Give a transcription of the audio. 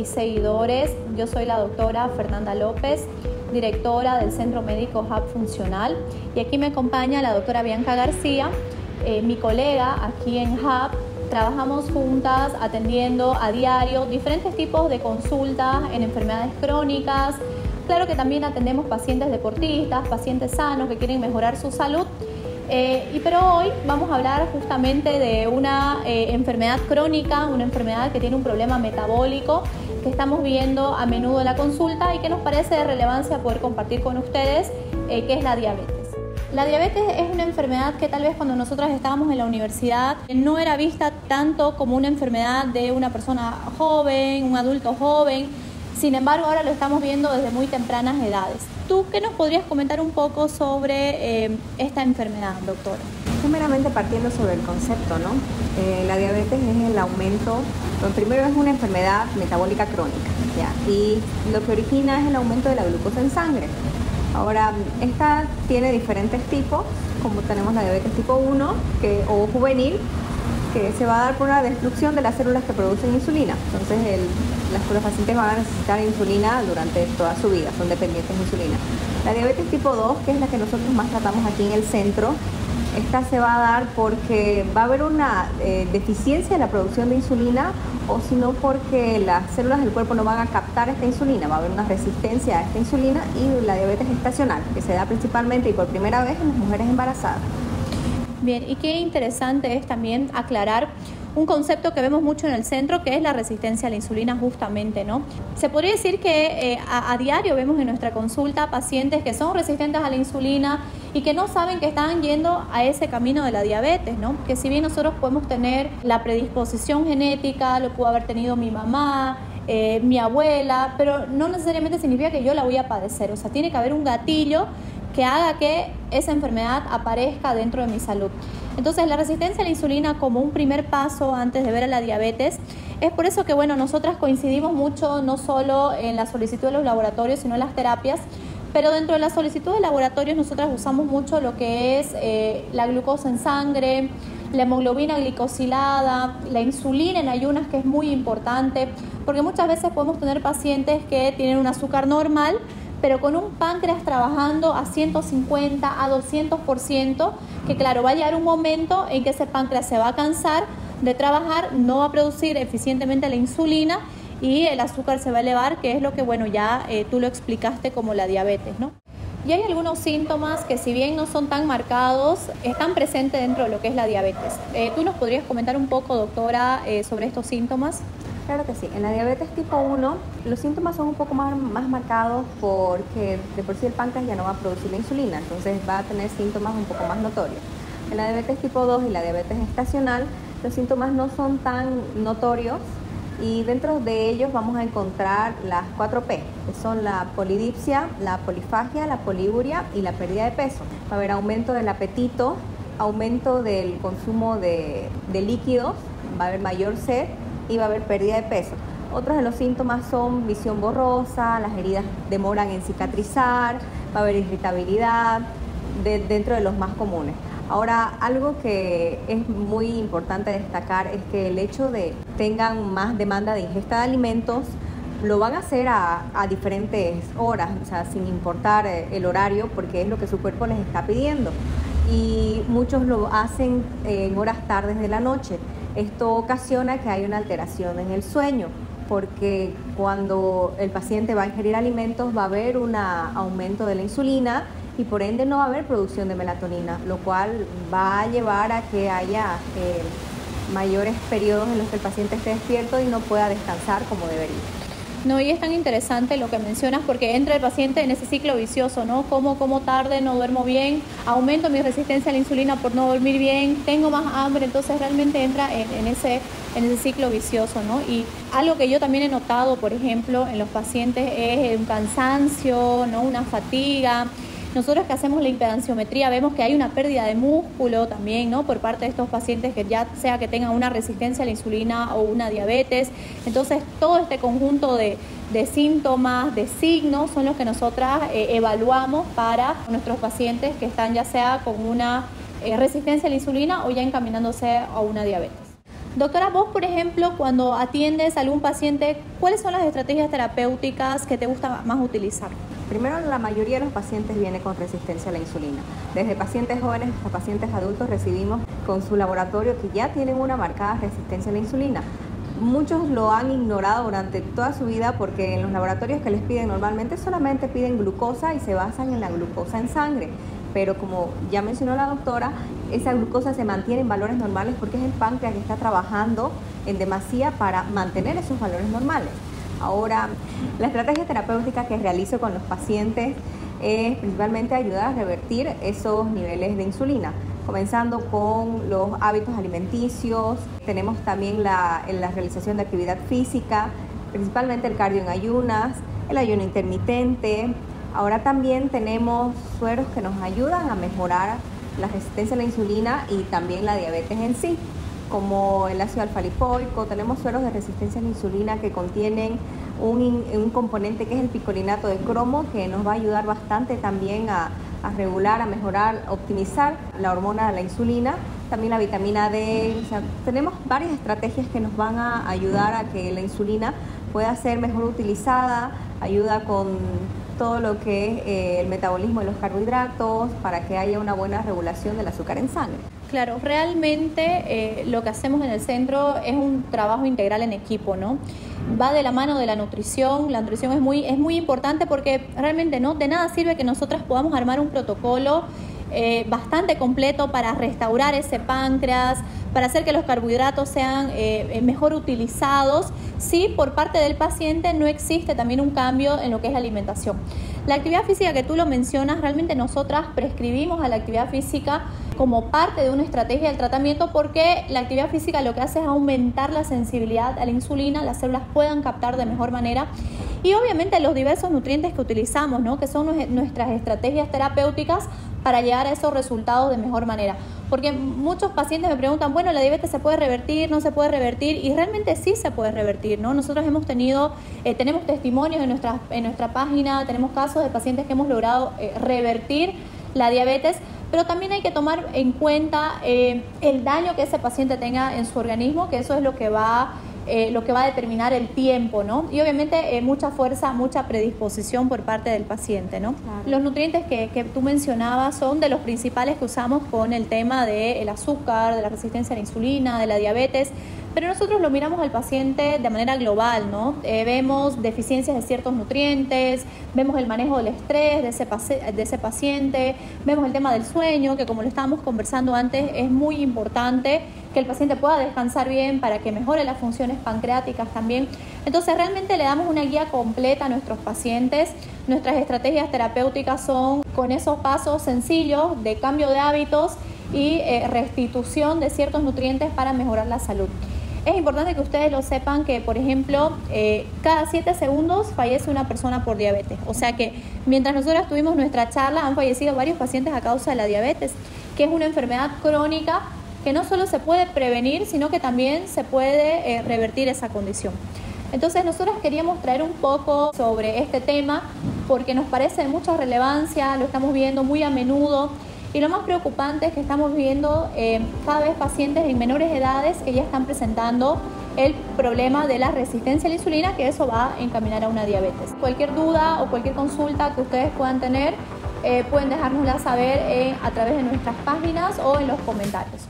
y seguidores. Yo soy la doctora Fernanda López, directora del Centro Médico Hub Funcional, y aquí me acompaña la doctora Bianca García, mi colega aquí en Hub. Trabajamos juntas atendiendo a diario diferentes tipos de consultas en enfermedades crónicas. Claro que también atendemos pacientes deportistas, pacientes sanos que quieren mejorar su salud. Pero hoy vamos a hablar justamente de una enfermedad crónica, una enfermedad que tiene un problema metabólico que estamos viendo a menudo en la consulta y que nos parece de relevancia poder compartir con ustedes, que es la diabetes. La diabetes es una enfermedad que tal vez cuando nosotras estábamos en la universidad no era vista tanto como una enfermedad de una persona joven, un adulto joven. Sin embargo, ahora lo estamos viendo desde muy tempranas edades. ¿Tú qué nos podrías comentar un poco sobre esta enfermedad, doctora? Primeramente partiendo sobre el concepto, ¿no? La diabetes es el aumento, primero es una enfermedad metabólica crónica, ¿ya? Y lo que origina es el aumento de la glucosa en sangre. Ahora, esta tiene diferentes tipos, como tenemos la diabetes tipo 1 o juvenil, que se va a dar por una destrucción de las células que producen insulina. Entonces, los pacientes van a necesitar insulina durante toda su vida, son dependientes de insulina. La diabetes tipo 2, que es la que nosotros más tratamos aquí en el centro, esta se va a dar porque va a haber una deficiencia en la producción de insulina, o si no porque las células del cuerpo no van a captar esta insulina, va a haber una resistencia a esta insulina, y la diabetes gestacional, que se da principalmente y por primera vez en las mujeres embarazadas. Bien, y qué interesante es también aclarar un concepto que vemos mucho en el centro, que es la resistencia a la insulina justamente, ¿no? Se podría decir que a diario vemos en nuestra consulta pacientes que son resistentes a la insulina y que no saben que están yendo a ese camino de la diabetes, ¿no? Que si bien nosotros podemos tener la predisposición genética, lo pudo haber tenido mi mamá, mi abuela, pero no necesariamente significa que yo la voy a padecer. O sea, tiene que haber un gatillo que haga que esa enfermedad aparezca dentro de mi salud. Entonces, la resistencia a la insulina como un primer paso antes de ver a la diabetes, es por eso que, bueno, nosotras coincidimos mucho no solo en la solicitud de los laboratorios, sino en las terapias, pero dentro de la solicitud de laboratorios nosotras usamos mucho lo que es la glucosa en sangre, la hemoglobina glicosilada, la insulina en ayunas, que es muy importante, porque muchas veces podemos tener pacientes que tienen un azúcar normal, pero con un páncreas trabajando a 150, a 200%, que claro, va a llegar un momento en que ese páncreas se va a cansar de trabajar, no va a producir eficientemente la insulina y el azúcar se va a elevar, que es lo que, bueno, ya tú lo explicaste como la diabetes, ¿no? Y hay algunos síntomas que, si bien no son tan marcados, están presentes dentro de lo que es la diabetes. ¿Tú nos podrías comentar un poco, doctora, sobre estos síntomas? Claro que sí. En la diabetes tipo 1 los síntomas son un poco más marcados porque de por sí el páncreas ya no va a producir la insulina, entonces va a tener síntomas un poco más notorios. En la diabetes tipo 2 y la diabetes gestacional los síntomas no son tan notorios, y dentro de ellos vamos a encontrar las 4P, que son la polidipsia, la polifagia, la poliuria y la pérdida de peso. Va a haber aumento del apetito, aumento del consumo de líquidos, va a haber mayor sed y va a haber pérdida de peso. Otros de los síntomas son visión borrosa, las heridas demoran en cicatrizar, va a haber irritabilidad, dentro de los más comunes. Ahora, algo que es muy importante destacar es que el hecho de tengan más demanda de ingesta de alimentos, lo van a hacer a diferentes horas, o sea, sin importar el horario, porque es lo que su cuerpo les está pidiendo. Y muchos lo hacen en horas tardes de la noche. Esto ocasiona que haya una alteración en el sueño, porque cuando el paciente va a ingerir alimentos va a haber un aumento de la insulina y por ende no va a haber producción de melatonina, lo cual va a llevar a que haya mayores periodos en los que el paciente esté despierto y no pueda descansar como debería. No, y es tan interesante lo que mencionas, porque entra el paciente en ese ciclo vicioso, ¿no? Como tarde, no duermo bien, aumento mi resistencia a la insulina por no dormir bien, tengo más hambre, entonces realmente entra en ese ciclo vicioso, ¿no? Y algo que yo también he notado, por ejemplo, en los pacientes es un cansancio, ¿no? Una fatiga. Nosotros que hacemos la impedanciometría vemos que hay una pérdida de músculo también, ¿no? Por parte de estos pacientes, que ya sea que tengan una resistencia a la insulina o una diabetes. Entonces, todo este conjunto de síntomas, de signos, son los que nosotras evaluamos para nuestros pacientes que están ya sea con una resistencia a la insulina o ya encaminándose a una diabetes. Doctora, vos, por ejemplo, cuando atiendes a algún paciente, ¿cuáles son las estrategias terapéuticas que te gusta más utilizar? Primero, la mayoría de los pacientes viene con resistencia a la insulina. Desde pacientes jóvenes hasta pacientes adultos recibimos con su laboratorio que ya tienen una marcada resistencia a la insulina. Muchos lo han ignorado durante toda su vida porque en los laboratorios que les piden normalmente solamente piden glucosa y se basan en la glucosa en sangre. Pero como ya mencionó la doctora, esa glucosa se mantiene en valores normales porque es el páncreas que está trabajando en demasía para mantener esos valores normales. Ahora, la estrategia terapéutica que realizo con los pacientes es principalmente ayudar a revertir esos niveles de insulina, comenzando con los hábitos alimenticios. Tenemos también la realización de actividad física, principalmente el cardio en ayunas, el ayuno intermitente. Ahora también tenemos sueros que nos ayudan a mejorar la resistencia a la insulina y también la diabetes en sí, como el ácido alfa-lipoico. Tenemos sueros de resistencia a la insulina que contienen un componente que es el picolinato de cromo, que nos va a ayudar bastante también a regular, a mejorar, a optimizar la hormona de la insulina. También la vitamina D. O sea, tenemos varias estrategias que nos van a ayudar a que la insulina pueda ser mejor utilizada, ayuda con todo lo que es el metabolismo de los carbohidratos para que haya una buena regulación del azúcar en sangre. Claro, realmente lo que hacemos en el centro es un trabajo integral en equipo, ¿no? Va de la mano de la nutrición es muy importante porque realmente no de nada sirve que nosotras podamos armar un protocolo bastante completo para restaurar ese páncreas, para hacer que los carbohidratos sean mejor utilizados, si por parte del paciente no existe también un cambio en lo que es la alimentación. La actividad física que tú lo mencionas, realmente nosotras prescribimos a la actividad física como parte de una estrategia del tratamiento porque la actividad física lo que hace es aumentar la sensibilidad a la insulina, las células puedan captar de mejor manera y obviamente los diversos nutrientes que utilizamos, ¿no? Que son nuestras estrategias terapéuticas para llegar a esos resultados de mejor manera. Porque muchos pacientes me preguntan, bueno, ¿la diabetes se puede revertir, no se puede revertir? Y realmente sí se puede revertir, ¿no? Nosotros tenemos testimonios en nuestra página, tenemos casos de pacientes que hemos logrado revertir la diabetes, pero también hay que tomar en cuenta el daño que ese paciente tenga en su organismo, que eso es lo que va a determinar el tiempo, ¿no? Y obviamente mucha fuerza, mucha predisposición por parte del paciente, ¿no? Claro. Los nutrientes que tú mencionabas son de los principales que usamos con el tema del azúcar, de la resistencia a la insulina, de la diabetes, pero nosotros lo miramos al paciente de manera global, ¿no? Vemos deficiencias de ciertos nutrientes, vemos el manejo del estrés de ese paciente, vemos el tema del sueño, que como lo estábamos conversando antes, es muy importante que el paciente pueda descansar bien para que mejore las funciones pancreáticas también. Entonces realmente le damos una guía completa a nuestros pacientes. Nuestras estrategias terapéuticas son con esos pasos sencillos de cambio de hábitos y restitución de ciertos nutrientes para mejorar la salud. Es importante que ustedes lo sepan que, por ejemplo, cada 7 segundos fallece una persona por diabetes. O sea que mientras nosotros tuvimos nuestra charla han fallecido varios pacientes a causa de la diabetes, que es una enfermedad crónica que no solo se puede prevenir, sino que también se puede revertir esa condición. Entonces nosotros queríamos traer un poco sobre este tema porque nos parece de mucha relevancia, lo estamos viendo muy a menudo y lo más preocupante es que estamos viendo cada vez pacientes en menores edades que ya están presentando el problema de la resistencia a la insulina, que eso va a encaminar a una diabetes. Cualquier duda o cualquier consulta que ustedes puedan tener, pueden dejárnosla saber a través de nuestras páginas o en los comentarios.